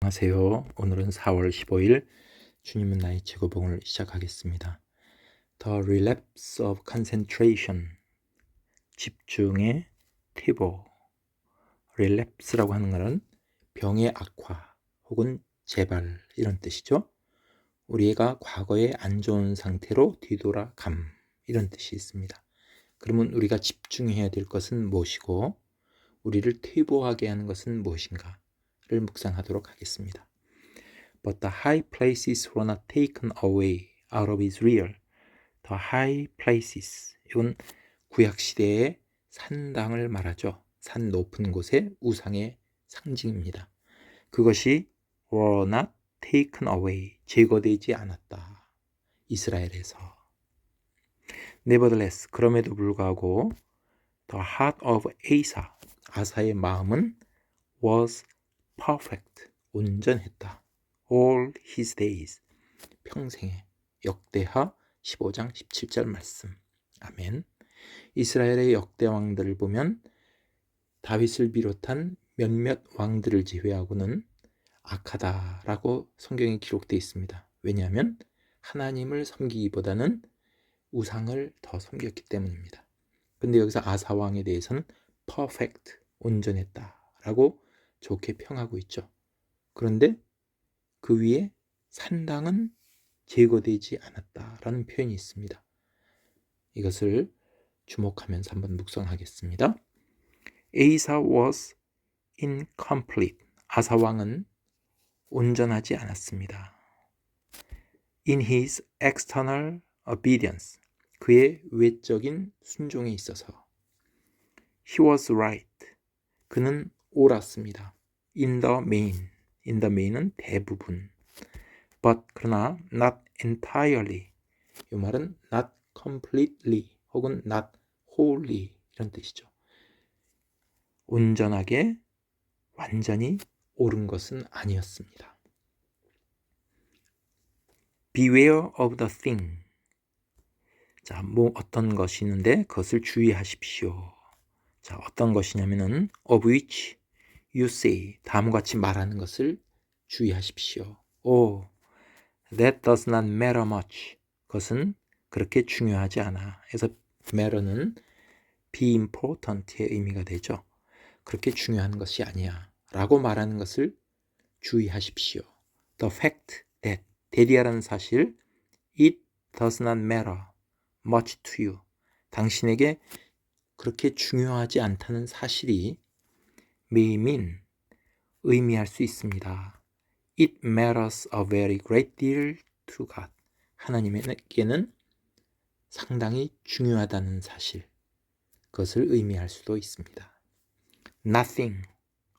안녕하세요. 오늘은 4월 15일 주님은 나의 최고봉을 시작하겠습니다. The relapse of concentration, 집중의 퇴보. relapse라고 하는 것은 병의 악화 혹은 재발 이런 뜻이죠. 우리가 과거의 안 좋은 상태로 뒤돌아감 이런 뜻이 있습니다. 그러면 우리가 집중해야 될 것은 무엇이고 우리를 퇴보하게 하는 것은 무엇인가를 묵상하도록 하겠습니다. But the high places were not taken away out of Israel. The high places. 이건 구약시대의 산당을 말하죠. 산 높은 곳의 우상의 상징입니다. 그것이 were not taken away. 제거되지 않았다. 이스라엘에서. Nevertheless, 그럼에도 불구하고 the heart of Asa, 아사의 마음은 was perfect. 온전했다. all his days, 평생에. 역대하 15장 17절 말씀. 아멘. 이스라엘의 역대 왕들을 보면 다윗을 비롯한 몇몇 왕들을 제외하고는 악하다라고 성경에 기록되어 있습니다. 왜냐하면 하나님을 섬기기보다는 우상을 더 섬겼기 때문입니다. 근데 여기서 아사 왕에 대해서는 perfect, 온전했다라고 좋게 평하고 있죠. 그런데 그 위에 산당은 제거되지 않았다라는 표현이 있습니다. 이것을 주목하면서 한번 묵상하겠습니다. Asa was incomplete. 아사 왕은 온전하지 않았습니다. In his external obedience. 그의 외적인 순종에 있어서. He was right. 그는 옳았습니다. In the main. In the main은 대부분. But 그러나 not entirely. 이 말은 not completely 혹은 not wholly 이런 뜻이죠. 온전하게 완전히 옳은 것은 아니었습니다. Beware of the thing. 자, 어떤 것이 있는데 그것을 주의하십시오. 자, 어떤 것이냐면은 of which you say, 다음과 같이 말하는 것을 주의하십시오. That does not matter much. 그것은 그렇게 중요하지 않아. 그래서 matter는 be important의 의미가 되죠. 그렇게 중요한 것이 아니야 라고 말하는 것을 주의하십시오. The fact that, 대리하라는 사실, it does not matter much to you. 당신에게 그렇게 중요하지 않다는 사실이 may mean, 의미할 수 있습니다. It matters a very great deal to God. 하나님에게는 상당히 중요하다는 사실, 그것을 의미할 수도 있습니다. Nothing,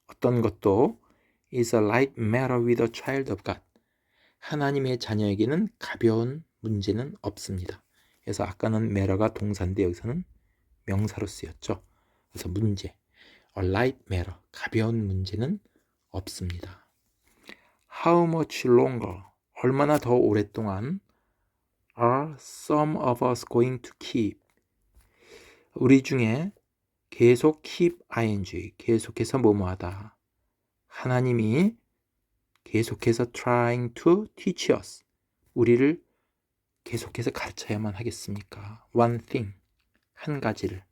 어떤 것도 is a light matter with a child of God. 하나님의 자녀에게는 가벼운 문제는 없습니다. 그래서 아까는 matter가 동사인데 여기서는 명사로 쓰였죠. 그래서 문제, a light matter, 가벼운 문제는 없습니다. How much longer, 얼마나 더 오랫동안 are some of us going to keep, 우리 중에 계속 keep ing, 계속해서 뭐뭐하다. 하나님이 계속해서 trying to teach us, 우리를 계속해서 가르쳐야만 하겠습니까? One thing, 한 가지를.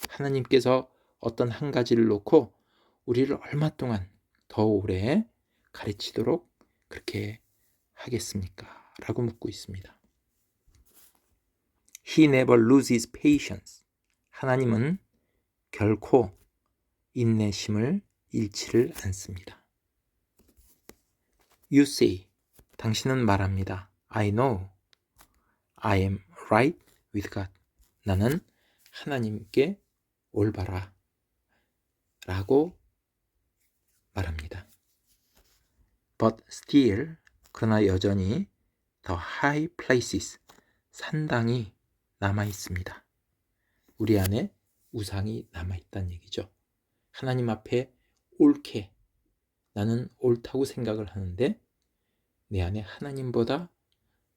하나님께서 어떤 한 가지를 놓고 우리를 얼마 동안 더 오래 가르치도록 그렇게 하겠습니까? 라고 묻고 있습니다. He never loses patience. 하나님은 결코 인내심을 잃지를 않습니다. You say, 당신은 말합니다. I know, I am right with God. 나는 하나님께 올바라 라고 말합니다. But still, 그러나 여전히 the high places, 산당이 남아 있습니다. 우리 안에 우상이 남아 있다는 얘기죠. 하나님 앞에 옳게, 나는 옳다고 생각을 하는데 내 안에 하나님보다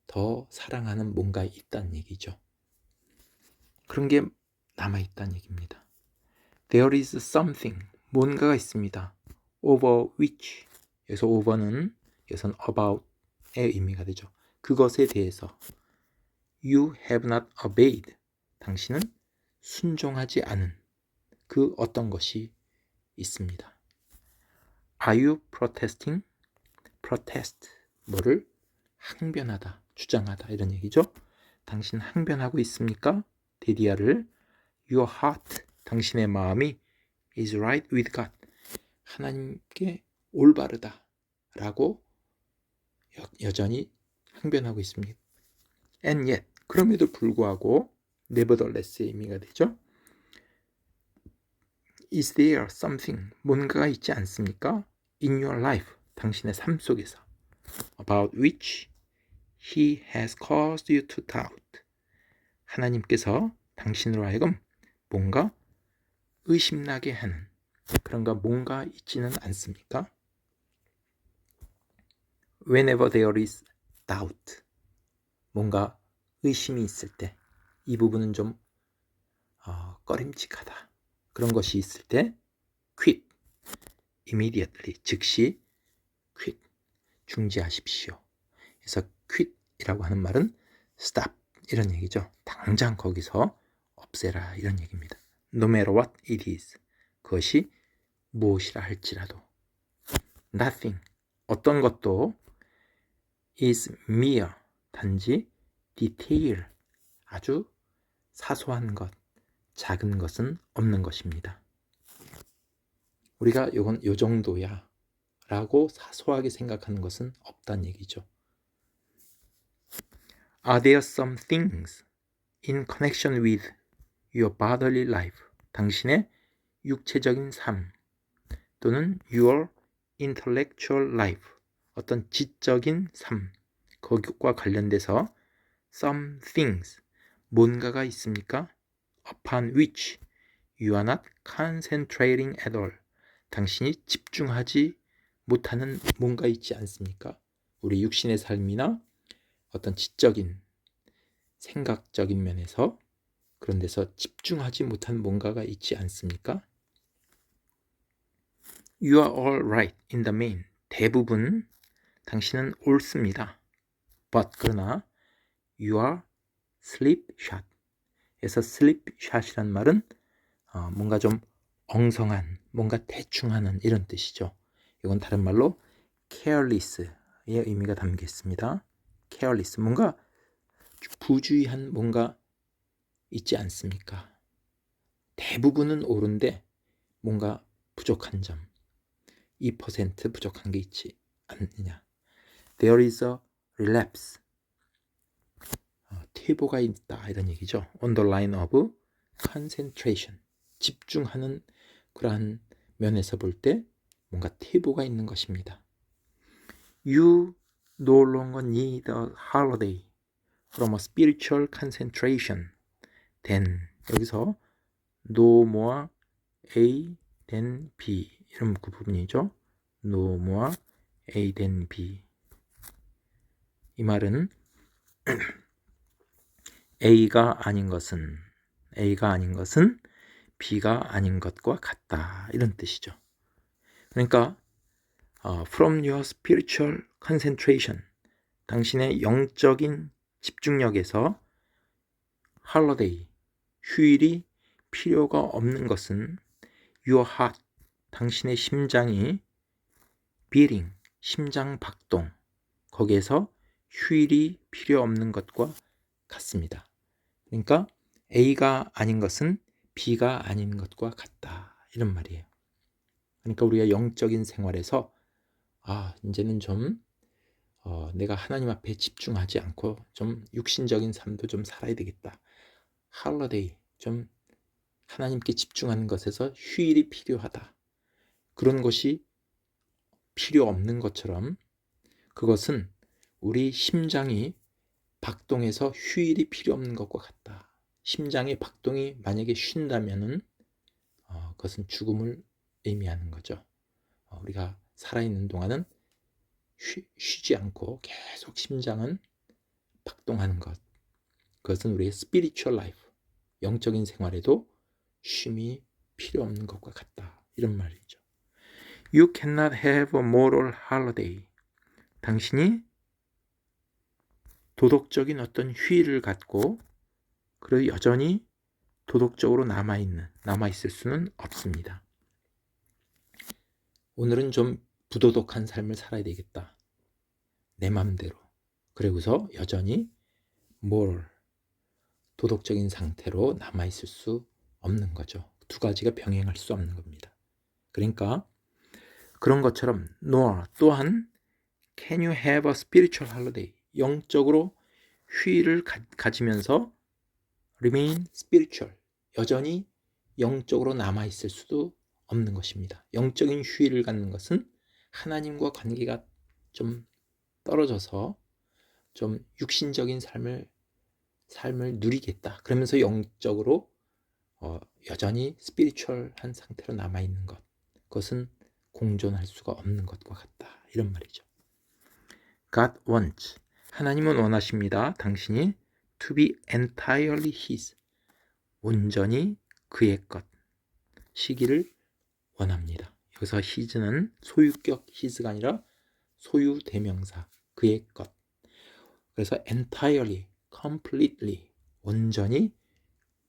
더 사랑하는 뭔가 있다는 얘기죠. 그런 게 남아 있다는 얘기입니다. There is something, 뭔가가 있습니다. Over which, 여기서 over는 여기서는 about의 의미가 되죠. 그것에 대해서 you have not obeyed. 당신은 순종하지 않은 그 어떤 것이 있습니다. Are you protesting? protest. 뭐를? 항변하다, 주장하다 이런 얘기죠. 당신 항변하고 있습니까? 데디아를 Your heart. 당신의 마음이 is right with God. 하나님께 올바르다 라고 여전히 항변하고 있습니다. And yet. 그럼에도 불구하고 nevertheless의 의미가 되죠. Is there something, 뭔가가 있지 않습니까? In your life, 당신의 삶 속에서 about which he has caused you to doubt. 하나님께서 당신으로 하여금 뭔가 의심나게 하는 그런가 뭔가 있지는 않습니까? Whenever there is doubt, 뭔가 의심이 있을 때 이 부분은 좀 꺼림칙하다. 그런 것이 있을 때 quit, immediately, 즉시 quit, 중지하십시오. 그래서 quit이라고 하는 말은 stop 이런 얘기죠. 당장 거기서 없애라 이런 얘기입니다. No matter what it is, 그것이 무엇이라 할지라도 nothing, 어떤 것도 is mere, 단지 detail, 아주 사소한 것, 작은 것은 없는 것입니다. 우리가 이건 요 정도야 라고 사소하게 생각하는 것은 없다는 얘기죠. Are there some things in connection with your bodily life? 당신의 육체적인 삶 또는 your intellectual life, 어떤 지적인 삶, 거기과 관련돼서 some things, 뭔가가 있습니까? Upon which you are not concentrating at all. 당신이 집중하지 못하는 뭔가 있지 않습니까? 우리 육신의 삶이나 어떤 지적인, 생각적인 면에서 그런 데서 집중하지 못한 뭔가가 있지 않습니까? You are all right in the main. 대부분 당신은 옳습니다. But 그러나 you are slipshod. 에서 slipshot이란 말은 뭔가 좀 엉성한, 뭔가 대충하는 이런 뜻이죠. 이건 다른 말로 careless의 의미가 담겨 있습니다. careless, 뭔가 부주의한 뭔가 있지 않습니까? 대부분은 옳은데 뭔가 부족한 점, 2% 부족한 게 있지 않느냐. There is a relapse. 퇴보가 있다 이런 얘기죠. On the line of concentration. 집중하는 그러한 면에서 볼 때 뭔가 퇴보가 있는 것입니다. You no longer need a holiday from a spiritual concentration. then 여기서 no more A than B 이런 그 부분이죠. no more A than B. 이 말은 A가 아닌 것은 B가 아닌 것과 같다 이런 뜻이죠. 그러니까 from your spiritual concentration, 당신의 영적인 집중력에서 holiday, 휴일이 필요가 없는 것은 your heart, 당신의 심장이 beating, 심장 박동, 거기에서 휴일이 필요 없는 것과 같습니다. 그러니까 A가 아닌 것은 B가 아닌 것과 같다 이런 말이에요. 그러니까 우리가 영적인 생활에서 이제는 좀 내가 하나님 앞에 집중하지 않고 좀 육신적인 삶도 좀 살아야 되겠다. 할러데이, 좀 하나님께 집중하는 것에서 휴일이 필요하다. 그런 것이 필요 없는 것처럼 그것은 우리 심장이 박동해서 휴일이 필요 없는 것과 같다. 심장의 박동이 만약에 쉰다면은 그것은 죽음을 의미하는 거죠. 우리가 살아있는 동안은 쉬지 않고 계속 심장은 박동하는 것. 그것은 우리의 spiritual life, 영적인 생활에도 쉼이 필요 없는 것과 같다. 이런 말이죠. You cannot have a moral holiday. 당신이 도덕적인 어떤 휴일을 갖고 그리고 여전히 도덕적으로 남아있을 수는 없습니다. 오늘은 좀 부도덕한 삶을 살아야 되겠다. 내 맘대로. 그리고서 여전히 도덕적인 상태로 남아있을 수 없는 거죠. 두 가지가 병행할 수 없는 겁니다. 그러니까 그런 것처럼 nor 또한 can you have a spiritual holiday? 영적으로 휴일을 가지면서 remain spiritual. 여전히 영적으로 남아있을 수도 없는 것입니다. 영적인 휴일을 갖는 것은 하나님과 관계가 좀 떨어져서 좀 육신적인 삶을 누리겠다. 그러면서 영적으로 여전히 스피리추얼한 상태로 남아있는 것. 그것은 공존할 수가 없는 것과 같다. 이런 말이죠. God wants. 하나님은 원하십니다. 당신이 to be entirely His. 온전히 그의 것. 시기를 원합니다. 여기서 His는 소유격 His가 아니라 소유 대명사. 그의 것. 그래서 entirely, completely, 온전히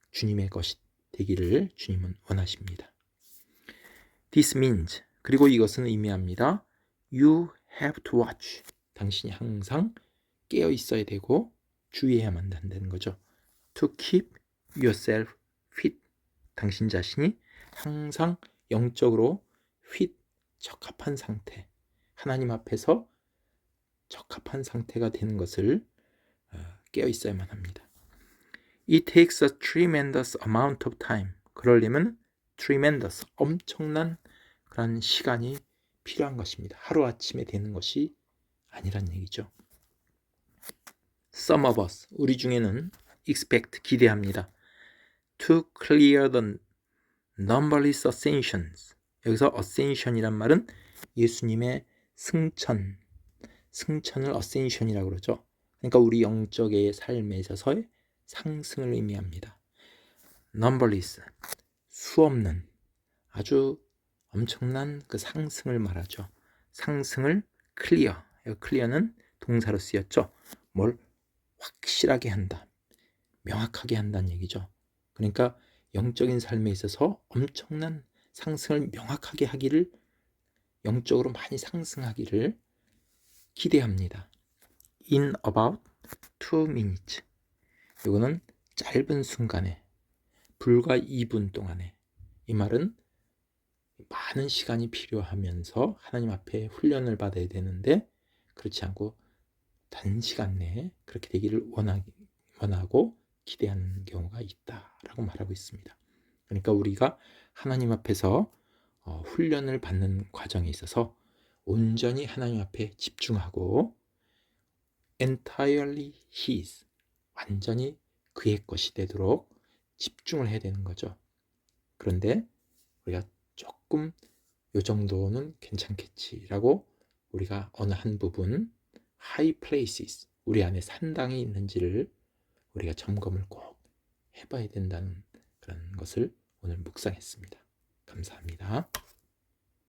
주님의 것이 되기를 주님은 원하십니다. This means, 그리고 이것은 의미합니다. You have to watch. 당신이 항상 깨어 있어야 되고 주의해야만 한다는 거죠. To keep yourself fit. 당신 자신이 항상 영적으로 fit, 적합한 상태. 하나님 앞에서 적합한 상태가 되는 것을 깨어 있어야만 합니다. It takes a tremendous amount of time. 그러려면 tremendous, 엄청난 그런 시간이 필요한 것입니다. 하루아침에 되는 것이 아니란 얘기죠. Some of us, 우리 중에는 expect, 기대합니다. To clear the numberless ascensions. 여기서 ascension이란 말은 예수님의 승천을 ascension이라고 그러죠. 그러니까 우리 영적의 삶에 있어서의 상승을 의미합니다. numberless, 수없는, 아주 엄청난 그 상승을 말하죠. 상승을 clear, clear는 동사로 쓰였죠. 뭘 확실하게 한다, 명확하게 한다는 얘기죠. 그러니까 영적인 삶에 있어서 엄청난 상승을 명확하게 하기를, 영적으로 많이 상승하기를 기대합니다. In about 2 minutes. 이거는 짧은 순간에, 불과 2분 동안에. 이 말은 많은 시간이 필요하면서 하나님 앞에 훈련을 받아야 되는데 그렇지 않고 단시간 내에 그렇게 되기를 원하고 기대하는 경우가 있다라고 말하고 있습니다. 그러니까 우리가 하나님 앞에서 훈련을 받는 과정에 있어서 온전히 하나님 앞에 집중하고 entirely His, 완전히 그의 것이 되도록 집중을 해야 되는 거죠. 그런데 우리가 조금 요 정도는 괜찮겠지라고 우리가 어느 한 부분 high places, 우리 안에 산당이 있는지를 우리가 점검을 꼭 해봐야 된다는 그런 것을 오늘 묵상했습니다. 감사합니다.